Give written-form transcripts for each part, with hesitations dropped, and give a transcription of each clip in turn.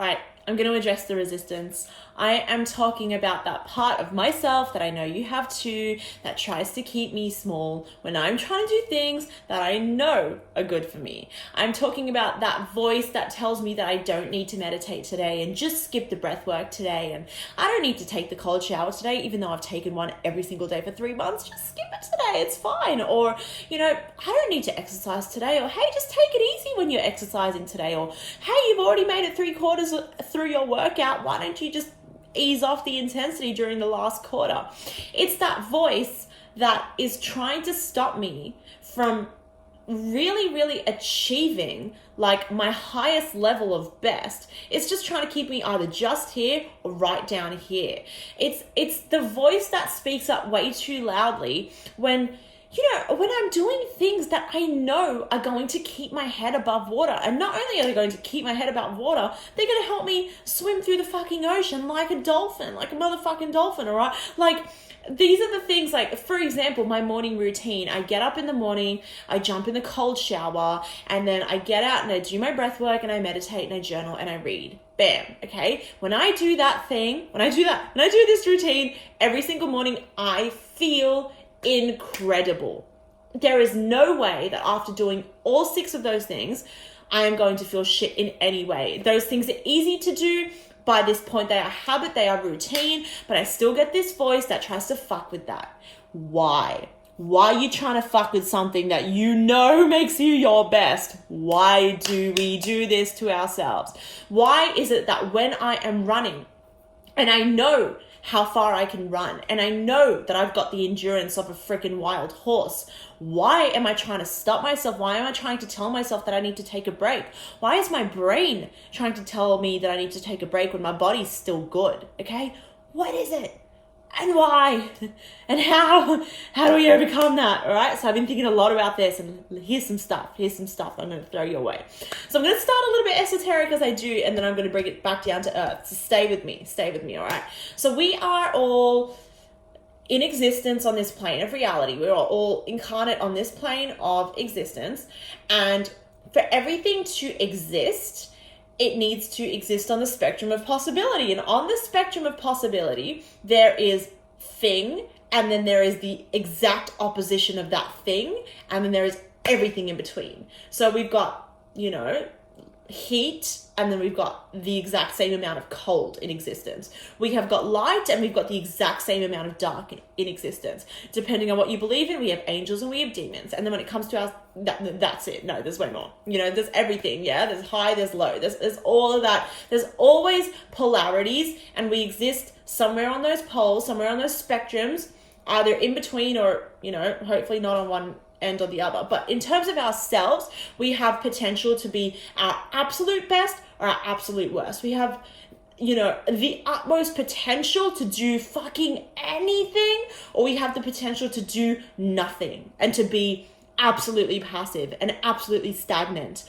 All right, I'm going to address the resistance. I am talking about that part of myself that I know you have too, that tries to keep me small when I'm trying to do things that I know are good for me. I'm talking about that voice that tells me that I don't need to meditate today and just skip the breath work today. And I don't need to take the cold shower today, even though I've taken one every single day for 3 months. Just skip it today, it's fine. Or, I don't need to exercise today. Or, hey, just take it easy when you're exercising today. Or, hey, you've already made it 3/4 through your workout. Why don't you just ease off the intensity during the last quarter? It's that voice that is trying to stop me from really achieving like my highest level of best. It's just trying to keep me either just here or right down here. It's the voice that speaks up way too loudly when I'm doing things that I know are going to keep my head above water. And not only are they going to keep my head above water, they're going to help me swim through the fucking ocean like a dolphin, like a motherfucking dolphin, all right? Like, these are the things, like, for example, my morning routine. I get up in the morning, I jump in the cold shower, and then I get out and I do my breath work and I meditate and I journal and I read. Bam, okay? When I do this routine every single morning, I feel incredible. There is no way that after doing all 6 of those things, I am going to feel shit in any way. Those things are easy to do. By this point, they are habit, they are routine, but I still get this voice that tries to fuck with that. Why? Why are you trying to fuck with something that you know makes you your best? Why do we do this to ourselves? Why is it that when I am running and I know how far I can run, and I know that I've got the endurance of a freaking wild horse, why am I trying to stop myself? Why am I trying to tell myself that I need to take a break? Why is my brain trying to tell me that I need to take a break when my body's still good? Okay? What is it? And why? And how do we overcome that? All right. So I've been thinking a lot about this, and here's some stuff I'm going to throw your way. So I'm going to start a little bit esoteric as I do, and then I'm going to bring it back down to earth. So stay with me. All right. So we are all in existence on this plane of reality. We're all incarnate on this plane of existence. And for everything to exist, it needs to exist on the spectrum of possibility. And on the spectrum of possibility, there is thing, and then there is the exact opposition of that thing, and then there is everything in between. So we've got, heat, and then we've got the exact same amount of cold in existence. We have got light, and we've got the exact same amount of dark in existence. Depending on what you believe in, we have angels and we have demons. And then when it comes to that's it. No, there's way more. There's everything, yeah? There's high, there's low. There's all of that. There's always polarities, and we exist somewhere on those poles, somewhere on those spectrums, either in between or, hopefully not on one end or the other. But in terms of ourselves, we have potential to be our absolute best or our absolute worst. We have, the utmost potential to do fucking anything, or we have the potential to do nothing and to be absolutely passive and absolutely stagnant.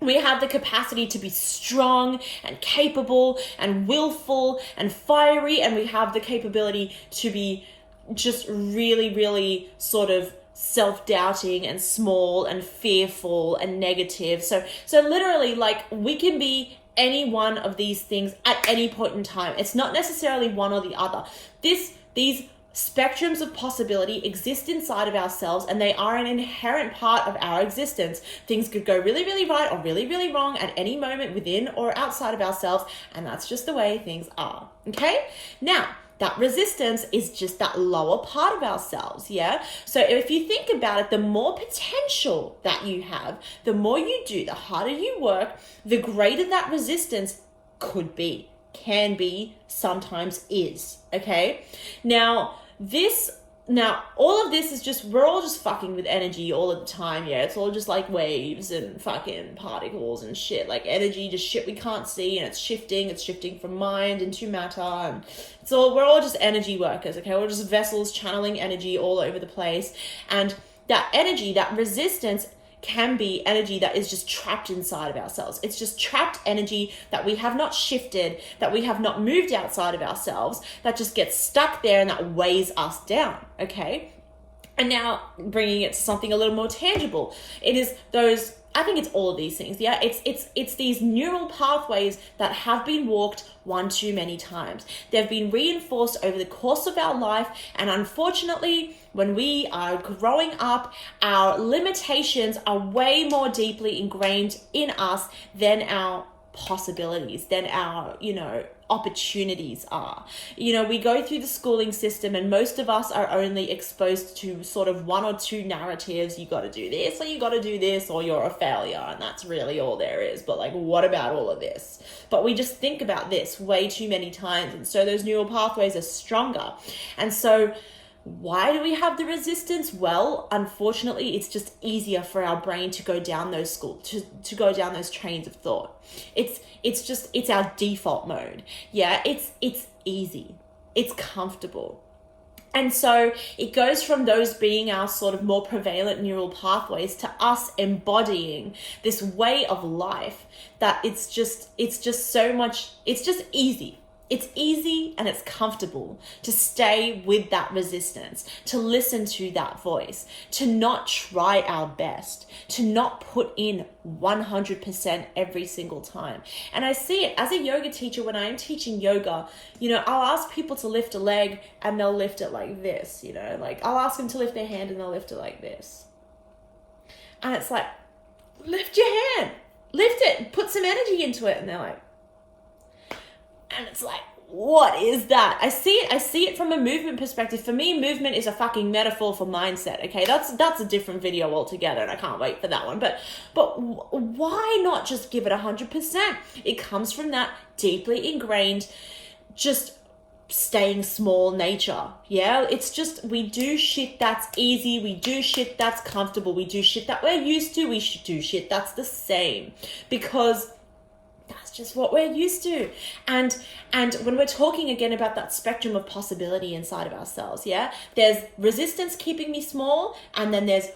We have the capacity to be strong and capable and willful and fiery, and we have the capability to be just really sort of self-doubting and small and fearful and negative. So literally, like, we can be any one of these things at any point in time. It's not necessarily one or the other. These spectrums of possibility exist inside of ourselves, and they are an inherent part of our existence. Things could go really right or really wrong at any moment within or outside of ourselves, and that's just the way things are. Okay? Now, that resistance is just that lower part of ourselves, yeah? So if you think about it, the more potential that you have, the more you do, the harder you work, the greater that resistance could be, can be, sometimes is, okay? Now, all of this is just, we're all just fucking with energy all of the time, yeah? It's all just like waves and fucking particles and shit, like energy, just shit we can't see, and it's shifting from mind into matter, and we're all just energy workers, okay? We're just vessels channeling energy all over the place, and that energy, that resistance, can be energy that is just trapped inside of ourselves. It's just trapped energy that we have not shifted, that we have not moved outside of ourselves, that just gets stuck there and that weighs us down, okay? And now bringing it to something a little more tangible, it is those I think it's all of these things. Yeah, it's these neural pathways that have been walked one too many times. They've been reinforced over the course of our life, and unfortunately, when we are growing up, our limitations are way more deeply ingrained in us than our possibilities, than our, opportunities are. We go through the schooling system, and most of us are only exposed to sort of one or two narratives. You got to do this, or you got to do this, or you're a failure, and that's really all there is. But like, what about all of this? But we just think about this way too many times, and so those neural pathways are stronger. And so why do we have the resistance? Well, unfortunately, it's just easier for our brain to go down those to go down those trains of thought. It's our default mode. Yeah, it's easy. It's comfortable. And so it goes from those being our sort of more prevalent neural pathways to us embodying this way of life that it's just so much, it's just easy. It's easy and it's comfortable to stay with that resistance, to listen to that voice, to not try our best, to not put in 100% every single time. And I see it as a yoga teacher when I'm teaching yoga. I'll ask people to lift a leg and they'll lift it like this, like I'll ask them to lift their hand and they'll lift it like this. And it's like, lift your hand, lift it, put some energy into it. And they're like, and it's like, what is that? I see it from a movement perspective. For me, movement is a fucking metaphor for mindset. Okay, that's a different video altogether, and I can't wait for that one. But why not just give it 100%? It comes from that deeply ingrained, just staying small nature. Yeah, it's just, we do shit that's easy, we do shit that's comfortable, we do shit that we're used to, we should do shit that's the same, because that's just what we're used to. And when we're talking again about that spectrum of possibility inside of ourselves, yeah, there's resistance keeping me small, and then there's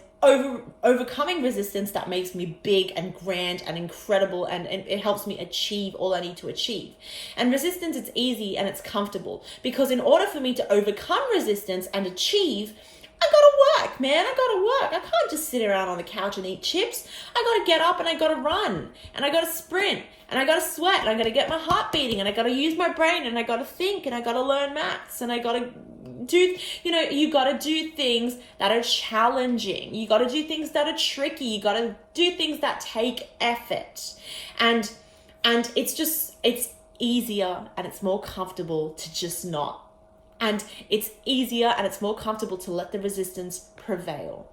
overcoming resistance that makes me big and grand and incredible, and it helps me achieve all I need to achieve. And resistance, it's easy and it's comfortable, because in order for me to overcome resistance and achieve, I gotta work, man. I gotta work. I can't just sit around on the couch and eat chips. I gotta get up and I gotta run, and I gotta sprint, and I gotta sweat, and I gotta get my heart beating, and I gotta use my brain, and I gotta think, and I gotta learn maths, and I gotta do, you gotta do things that are challenging. You gotta do things that are tricky. You gotta do things that take effort. And it's easier and it's more comfortable to just not. And it's easier and it's more comfortable to let the resistance prevail.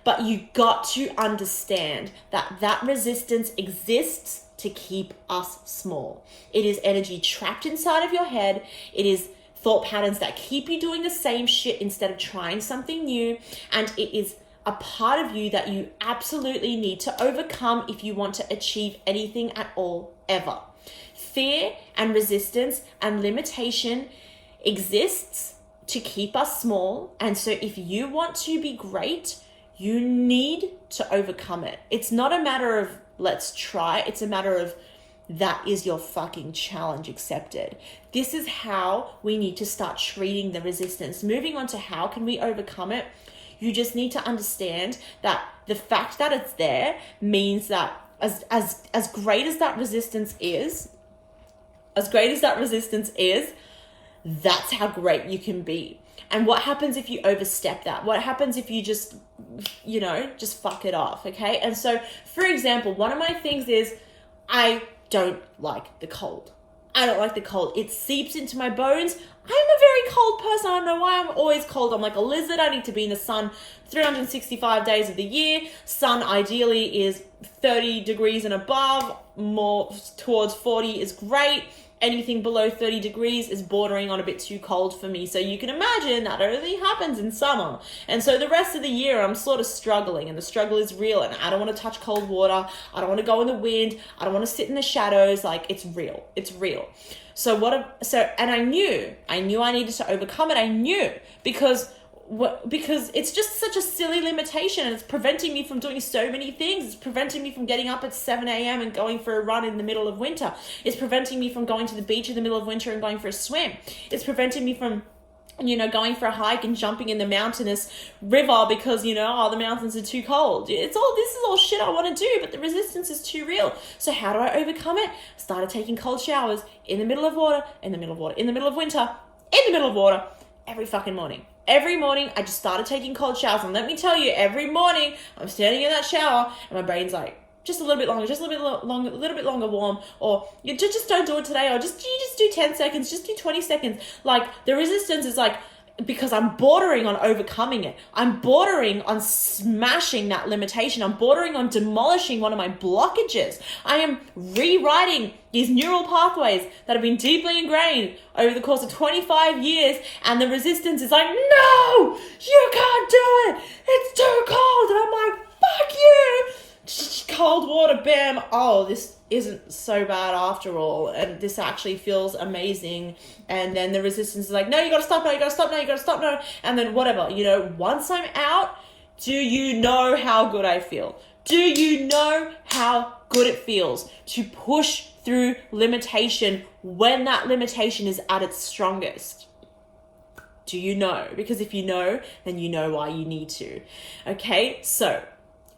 But you got to understand that resistance exists to keep us small. It is energy trapped inside of your head. It is thought patterns that keep you doing the same shit instead of trying something new. And it is a part of you that you absolutely need to overcome if you want to achieve anything at all, ever. Fear and resistance and limitation exists to keep us small. And so if you want to be great, you need to overcome it. It's not a matter of let's try. It's a matter of that is your fucking challenge accepted. This is how we need to start treating the resistance. Moving on to how can we overcome it, you just need to understand that the fact that it's there means that as great as that resistance is, that's how great you can be. And what happens if you overstep that? What happens if you just fuck it off, okay? And so, for example, one of my things is I don't like the cold. I don't like the cold. It seeps into my bones. I'm a very cold person. I don't know why I'm always cold. I'm like a lizard. I need to be in the sun 365 days of the year. Sun ideally is 30 degrees and above. More towards 40 is great. Anything below 30 degrees is bordering on a bit too cold for me. So you can imagine that only happens in summer. And so the rest of the year I'm sort of struggling, and the struggle is real, and I don't want to touch cold water. I don't want to go in the wind. I don't want to sit in the shadows. Like, it's real. It's real. And I knew I needed to overcome it. I knew because it's just such a silly limitation, and it's preventing me from doing so many things. It's preventing me from getting up at 7 a.m. and going for a run in the middle of winter. It's preventing me from going to the beach in the middle of winter and going for a swim. It's preventing me from going for a hike and jumping in the mountainous river because, the mountains are too cold. This is all shit I want to do, but the resistance is too real. So how do I overcome it? Started taking cold showers in the middle of water, in the middle of winter, in the middle of water, every fucking morning. Every morning, I just started taking cold showers. And let me tell you, every morning, I'm standing in that shower and my brain's like, just a little bit longer, just a little bit longer warm, or you just don't do it today, or you just do 10 seconds, just do 20 seconds. Like, the resistance is like, because I'm bordering on overcoming it. I'm bordering on smashing that limitation. I'm bordering on demolishing one of my blockages. I am rewriting these neural pathways that have been deeply ingrained over the course of 25 years, and the resistance is like, no, you can't do it. It's too cold. And I'm like, fuck you. Cold water, bam. Oh, this isn't so bad after all, and this actually feels amazing. And then the resistance is like, no, you gotta stop now. And then whatever, once I'm out, do you know how good I feel? Do you know how good it feels to push through limitation when that limitation is at its strongest? Do you know? Because if you know, then you know why you need to. Okay, so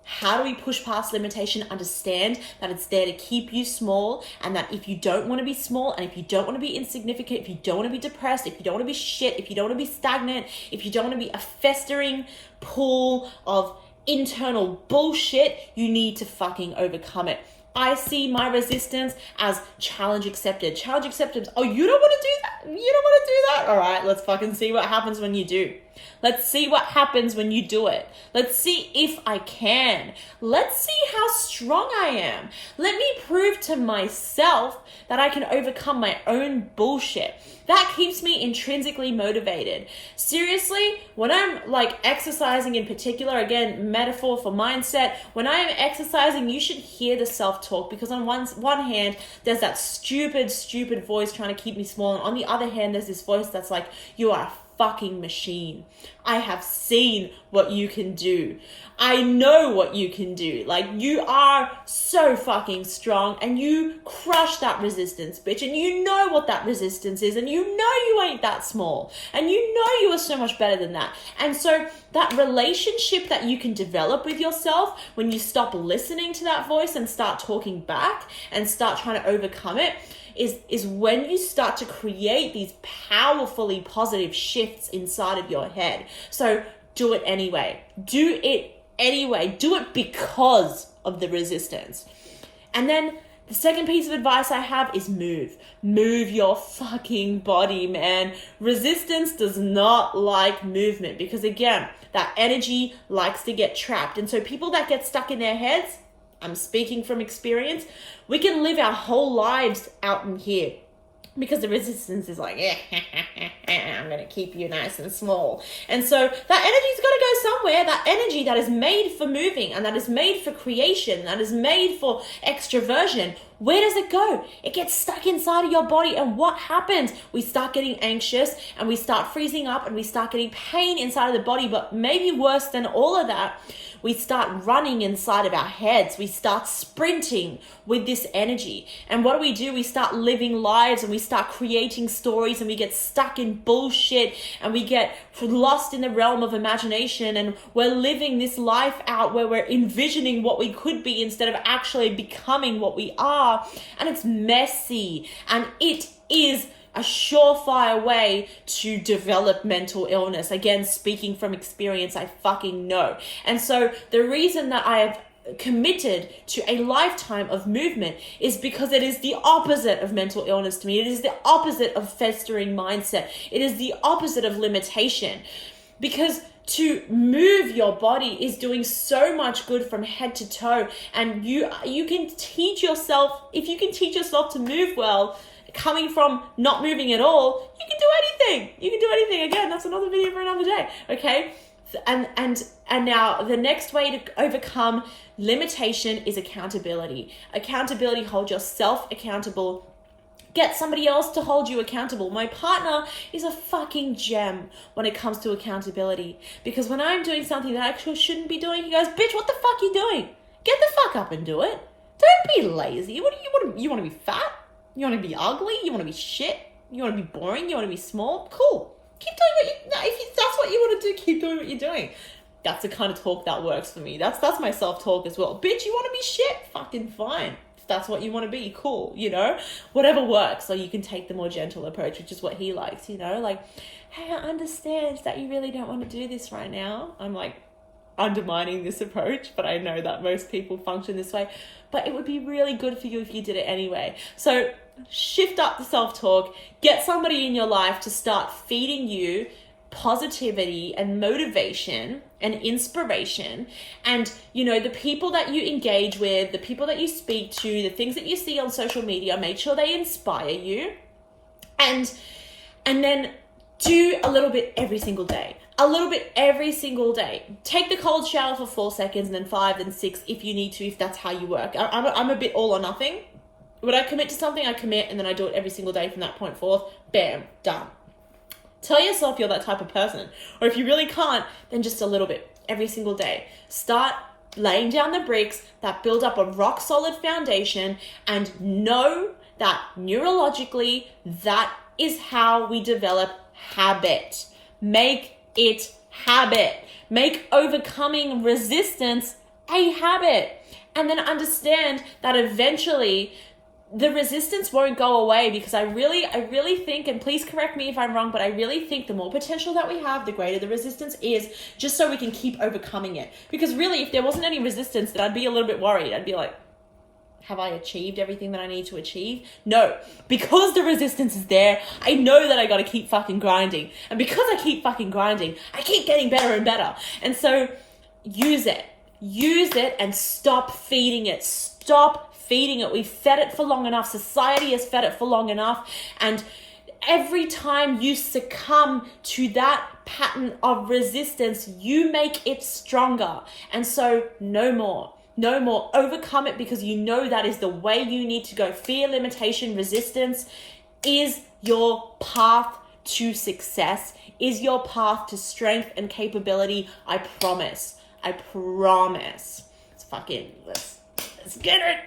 how do we push past limitation? Understand that it's there to keep you small, and that if you don't want to be small, and if you don't want to be insignificant, if you don't want to be depressed, if you don't want to be shit, if you don't want to be stagnant, if you don't want to be a festering pool of internal bullshit, you need to fucking overcome it. I see my resistance as challenge accepted. Challenge acceptance. Oh, you don't want to do that? You don't want to do that? All right, let's fucking see what happens when you do. Let's see what happens when you do it. Let's see if I can. Let's see how strong I am. Let me prove to myself that I can overcome my own bullshit. That keeps me intrinsically motivated. Seriously, when I'm like exercising in particular, again, metaphor for mindset, when I am exercising, you should hear the self-talk, because on one hand, there's that stupid voice trying to keep me small. And on the other hand, there's this voice that's like, you are a fucking machine. I have seen what you can do. I know what you can do. Like, you are so fucking strong, and you crush that resistance, bitch. And you know what that resistance is, and you know you ain't that small, and you know you are so much better than that. And so that relationship that you can develop with yourself when you stop listening to that voice and start talking back and start trying to overcome it is when you start to create these powerfully positive shifts inside of your head. So do it anyway. Do it anyway. Do it because of the resistance. And then the second piece of advice I have is move. Move your fucking body, man. Resistance does not like movement, because again, that energy likes to get trapped. And so people that get stuck in their heads, I'm speaking from experience, we can live our whole lives out in here, because the resistance is like, I'm going to keep you nice and small. And so that energy's got to go somewhere. That energy that is made for moving, and that is made for creation, that is made for extroversion, where does it go? It gets stuck inside of your body. And what happens? We start getting anxious, and we start freezing up, and we start getting pain inside of the body. But maybe worse than all of that, we start running inside of our heads. We start sprinting with this energy. And what do? We start living lives, and we start creating stories, and we get stuck in bullshit, and we get lost in the realm of imagination, and we're living this life out where we're envisioning what we could be instead of actually becoming what we are. And it's messy, and it is a surefire way to develop mental illness. Again, speaking from experience, I fucking know. And so the reason that I have committed to a lifetime of movement is because it is the opposite of mental illness to me. It is the opposite of festering mindset. It is the opposite of limitation. Because to move your body is doing so much good from head to toe. And you can teach yourself, if you can teach yourself to move well, coming from not moving at all, you can do anything. You can do anything. Again, that's another video for another day. Okay. And now the next way to overcome limitation is accountability. Accountability, hold yourself accountable. Get somebody else to hold you accountable. My partner is a fucking gem when it comes to accountability, because when I'm doing something that I actually shouldn't be doing, he goes, bitch, what the fuck are you doing? Get the fuck up and do it. Don't be lazy. What do you want to be fat? You want to be ugly? You want to be shit? You want to be boring? You want to be small? Cool. keep doing if that's what you want to do, keep doing what you're doing. That's the kind of talk that works for me. That's my self-talk as well. Bitch, you want to be shit? Fucking fine. If that's what you want to be, cool, you know? Whatever works. Or you can take the more gentle approach, which is what he likes, you know? Like, hey, I understand that you really don't want to do this right now. I'm like undermining this approach, but I know that most people function this way. But it would be really good for you if you did it anyway. So shift up the self-talk. Get somebody in your life to start feeding you positivity and motivation and inspiration, and you know, the people that you engage with, the people that you speak to, the things that you see on social media, make sure they inspire you, and then do a little bit every single day. Take the cold shower for 4 seconds, and then 5, then 6 if you need to, if that's how you work. I'm a bit all or nothing. When I commit to something, I commit, and then I do it every single day from that point forth. Bam, done. Tell yourself you're that type of person. Or if you really can't, then just a little bit every single day. Start laying down the bricks that build up a rock solid foundation, and know that neurologically, that is how we develop habit. Make it habit. Make overcoming resistance a habit. And then understand that eventually the resistance won't go away, because I really think, and please correct me if I'm wrong, but I really think the more potential that we have, the greater the resistance is, just so we can keep overcoming it. Because really, if there wasn't any resistance, then I'd be a little bit worried. I'd be like, have I achieved everything that I need to achieve? No, because the resistance is there, I know that I got to keep fucking grinding. And because I keep fucking grinding, I keep getting better and better. And so use it and stop feeding it. Stop feeding it. We've fed it for long enough. Society has fed it for long enough. And every time you succumb to that pattern of resistance, you make it stronger. And so no more. Overcome it, because you know that is the way you need to go. Fear, limitation, resistance is your path to success, is your path to strength and capability. I promise. Let's get it.